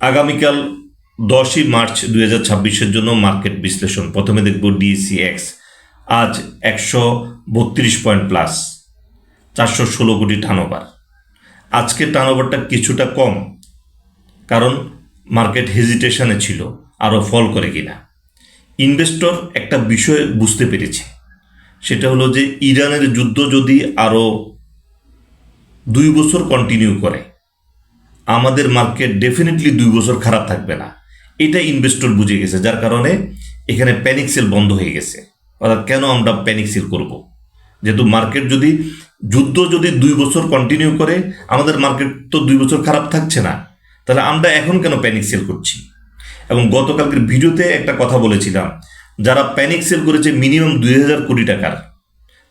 আগামীকাল 10ই মার্চ 2026-এর জন্য মার্কেট বিশ্লেষণ। প্রথমে দেখব ডিএসইএক্স। আজ 132 পয়েন্ট প্লাস, 416 কোটি টার্নওভার। আজকে টার্নওভারটা কিছুটা কম, কারণ মার্কেট হেজিটেশনে ছিল আরও ফল করে কিনা। ইনভেস্টর একটা বিষয় বুঝতে পেরেছে, সেটা হলো যে ইরানের যুদ্ধ যদি আরও 2 বছর কন্টিনিউ করে, আমাদের মার্কেট ডেফিনেটলি 2 বছর খারাপ থাকবে না। এটা ইনভেস্টর বুঝে গেছে, যার কারণে এখানে প্যানিক সেল বন্ধ হয়ে গেছে। অর্থাৎ কেন আমরা প্যানিক সেল করব? যেহেতু মার্কেট যদি যুদ্ধ যদি 2 বছর কন্টিনিউ করে, আমাদের মার্কেট তো 2 বছর খারাপ থাকছে না, তাহলে আমরা এখন কেন প্যানিক সেল করছি? এবং গতকালকের ভিডিওতে একটা কথা বলেছিলাম, যারা প্যানিক সেল করেছে মিনিমাম 2000 কোটি টাকার,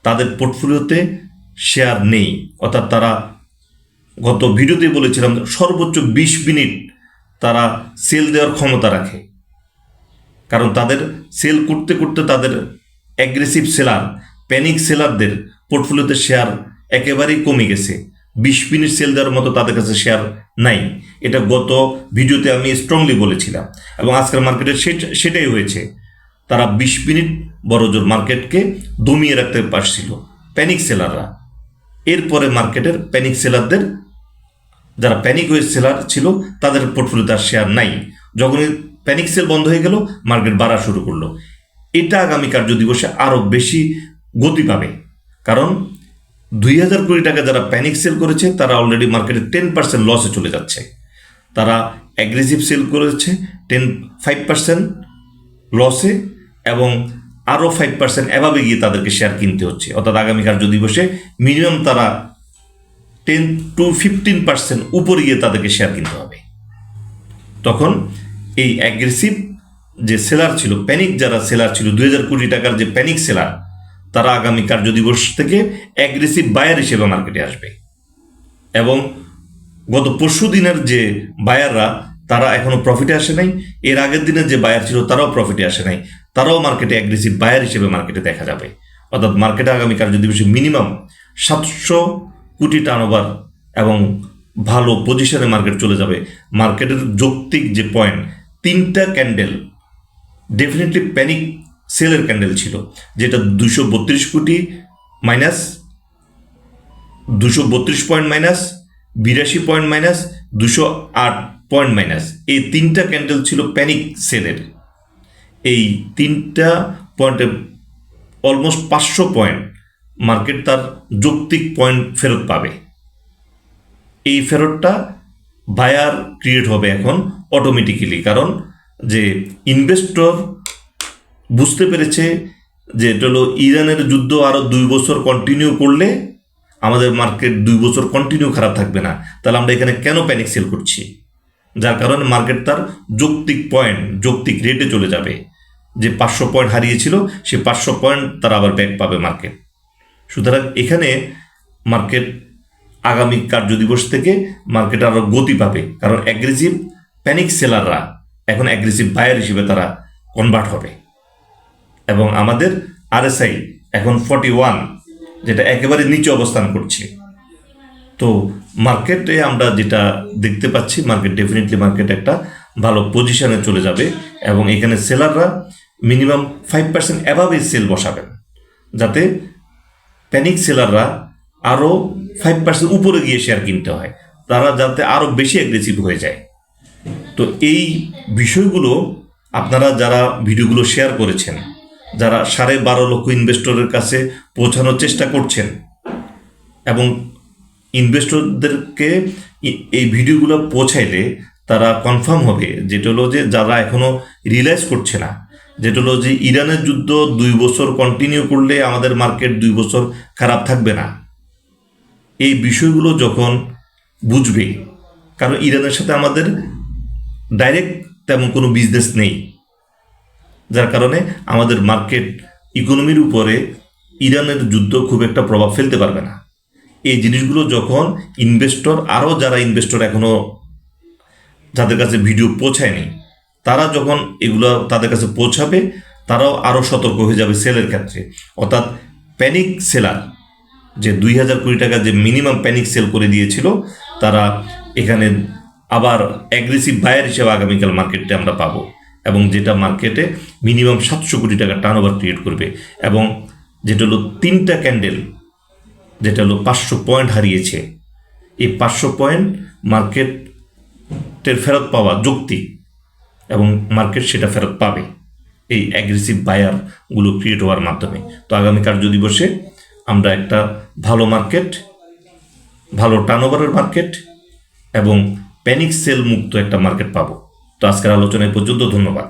তাদের পোর্টফোলিওতে শেয়ার নেই। অর্থাৎ তারা, গত ভিডিওতে বলেছিলাম, সর্বোচ্চ 20 মিনিট তারা সেল দেওয়ার ক্ষমতা রাখে, কারণ তাদের সেল করতে করতে তাদের অ্যাগ্রেসিভ সেলার, প্যানিক সেলারদের পোর্টফোলিওতে শেয়ার একেবারেই কমে গেছে। 20 মিনিট সেল দেওয়ার মতো তাদের কাছে শেয়ার নাই। এটা গত ভিডিওতে আমি স্ট্রংলি বলেছিলাম, এবং আজকের মার্কেটে সেটাই হয়েছে। তারা 20 মিনিট বড়জোর মার্কেটকে দমিয়ে রাখতে পারছিল প্যানিক সেলাররা। এরপরে মার্কেটের প্যানিক সেলারদের, যারা প্যানিক হয়ে সেলার ছিল, তাদের পোর্টফোলিওতে আর শেয়ার নাই। যখনই প্যানিক সেল বন্ধ হয়ে গেল, মার্কেট বাড়া শুরু করলো। এটা আগামী কার্যদিবসে আরও বেশি গতি পাবে, কারণ 2000 কোটি টাকা যারা প্যানিক সেল করেছে, তারা অলরেডি মার্কেটে 10% লসে চলে যাচ্ছে। তারা অ্যাগ্রেসিভ সেল করেছে 5% লসে, এবং আরও 5% এভাবে গিয়ে তাদেরকে শেয়ার কিনতে হচ্ছে। অর্থাৎ আগামী কার্যদিবসে মিনিমাম তারা 10 to 15% উপরে গিয়ে তাদেরকে শেয়ার কিনতে হবে। তখন এই অ্যাগ্রেসিভ যে সেলার ছিল, প্যানিক যারা সেলার ছিল, 2000 কোটি টাকার যে প্যানিক সেলার, তারা আগামী কার্যদিবস থেকে অ্যাগ্রেসিভ বায়ার হিসেবে মার্কেটে আসবে। এবং গত পরশু দিনের যে বায়াররা, তারা এখনও প্রফিটে আসে নাই। এর আগের দিনের যে বায়ার ছিল, তারাও প্রফিটে আসে নাই। তারাও মার্কেটে অ্যাগ্রেসিভ বায়ার হিসেবে মার্কেটে দেখা যাবে। অর্থাৎ মার্কেটে আগামী কার্যদিবসে মিনিমাম 700 কোটি টার্নওভার এবং ভালো পজিশনে মার্কেট চলে যাবে। মার্কেটের যৌক্তিক যে পয়েন্ট, 3টা ক্যান্ডেল ডেফিনেটলি প্যানিক সেলের ক্যান্ডেল ছিল, যেটা 232 কোটি minus, 232 point minus, 82 point minus, 208 point minus. এই 3টা ক্যান্ডেল ছিল প্যানিক সেলের। এই 3টা পয়েন্টে অলমোস্ট 500 পয়েন্ট মার্কেট তার যৌক্তিক পয়েন্ট ফেরত পাবে। এই ফেরতটা বায়ার ক্রিয়েট হবে এখন অটোমেটিক্যালি, কারণ যে ইনভেস্টর বুঝতে পেরেছে যে এটা হলো ইরানের যুদ্ধ আরও 2 বছর কন্টিনিউ করলে আমাদের মার্কেট 2 বছর কন্টিনিউ খারাপ থাকবে না, তাহলে আমরা এখানে কেন প্যানিক সেল করছি? যার কারণে মার্কেট তার যৌক্তিক পয়েন্ট, যৌক্তিক রেটে চলে যাবে। যে 500 পয়েন্ট হারিয়েছিল, সে 500 পয়েন্ট তারা আবার ব্যাক পাবে মার্কেট। সুতরাং এখানে মার্কেট আগামী কার্যদিবস থেকে মার্কেট আরও গতি পাবে, কারণ অ্যাগ্রেসিভ প্যানিক সেলাররা এখন অ্যাগ্রেসিভ বায়ার হিসেবে তারা কনভার্ট হবে। এবং আমাদের আরএসআই এখন 41, যেটা একেবারে নিচে অবস্থান করছে। তো মার্কেটে আমরা যেটা দেখতে পাচ্ছি, মার্কেট ডেফিনেটলি মার্কেট একটা ভালো পজিশনে চলে যাবে, এবং এখানে সেলাররা মিনিমাম 5% অ্যাভাবে সেল বসাবেন, যাতে প্যানিক সেলাররা আরও 5% উপরে গিয়ে শেয়ার কিনতে হয়, তারা যাতে আরও বেশি অ্যাগ্রেসিভ হয়ে যায়। তো এই বিষয়গুলো আপনারা যারা ভিডিওগুলো শেয়ার করেছেন, যারা 12.5 লক্ষ ইনভেস্টরের কাছে পৌঁছানোর চেষ্টা করছেন, এবং ইনভেস্টরদেরকে এই ভিডিওগুলো পৌঁছাইলে তারা কনফার্ম হবে, যেটা হলো যে যারা এখনও রিয়েলাইজ করছে না, যেটা হলো যে ইরানের যুদ্ধ 2 বছর কন্টিনিউ করলে আমাদের মার্কেট 2 বছর খারাপ থাকবে না। এই বিষয়গুলো যখন বুঝবে, কারণ ইরানের সাথে আমাদের ডাইরেক্ট তেমন কোনো বিজনেস নেই, যার কারণে আমাদের মার্কেট ইকোনমির উপরে ইরানের যুদ্ধ খুব একটা প্রভাব ফেলতে পারবে না। এই জিনিসগুলো যখন ইনভেস্টর, আরও যারা ইনভেস্টর এখনও যাদের কাছে ভিডিও পৌঁছায়নি, তারা যখন এগুলো তাদের কাছে পৌঁছাবে, তারাও আরও সতর্ক হয়ে যাবে সেলের ক্ষেত্রে। অর্থাৎ প্যানিক সেলার যে 2000 কোটি টাকা যে মিনিমাম প্যানিক সেল করে দিয়েছিল, তারা এখানে আবার অ্যাগ্রেসিভ বায়ার হিসেবে আগামীকাল মার্কেটে আমরা পাবো, এবং যেটা মার্কেটে মিনিমাম 700 কোটি টাকা টার্নওভার ক্রিয়েট করবে, এবং যেটা হলো 3টা ক্যান্ডেল, যেটা হলো 500 পয়েন্ট হারিয়েছে, এই 500 পয়েন্ট মার্কেটের ফেরত পাওয়া যৌক্তিক, এবং মার্কেট সেটা ফেরত পাবে এই অ্যাগ্রেসিভ বায়ারগুলো ক্রিয়েট হওয়ার মাধ্যমে। তো আগামী কার্যদিবসে আমরা একটা ভালো মার্কেট, ভালো টার্নওভারের মার্কেট এবং প্যানিক সেল মুক্ত একটা মার্কেট পাবো। তো আজকের আলোচনা এই পর্যন্ত, ধন্যবাদ।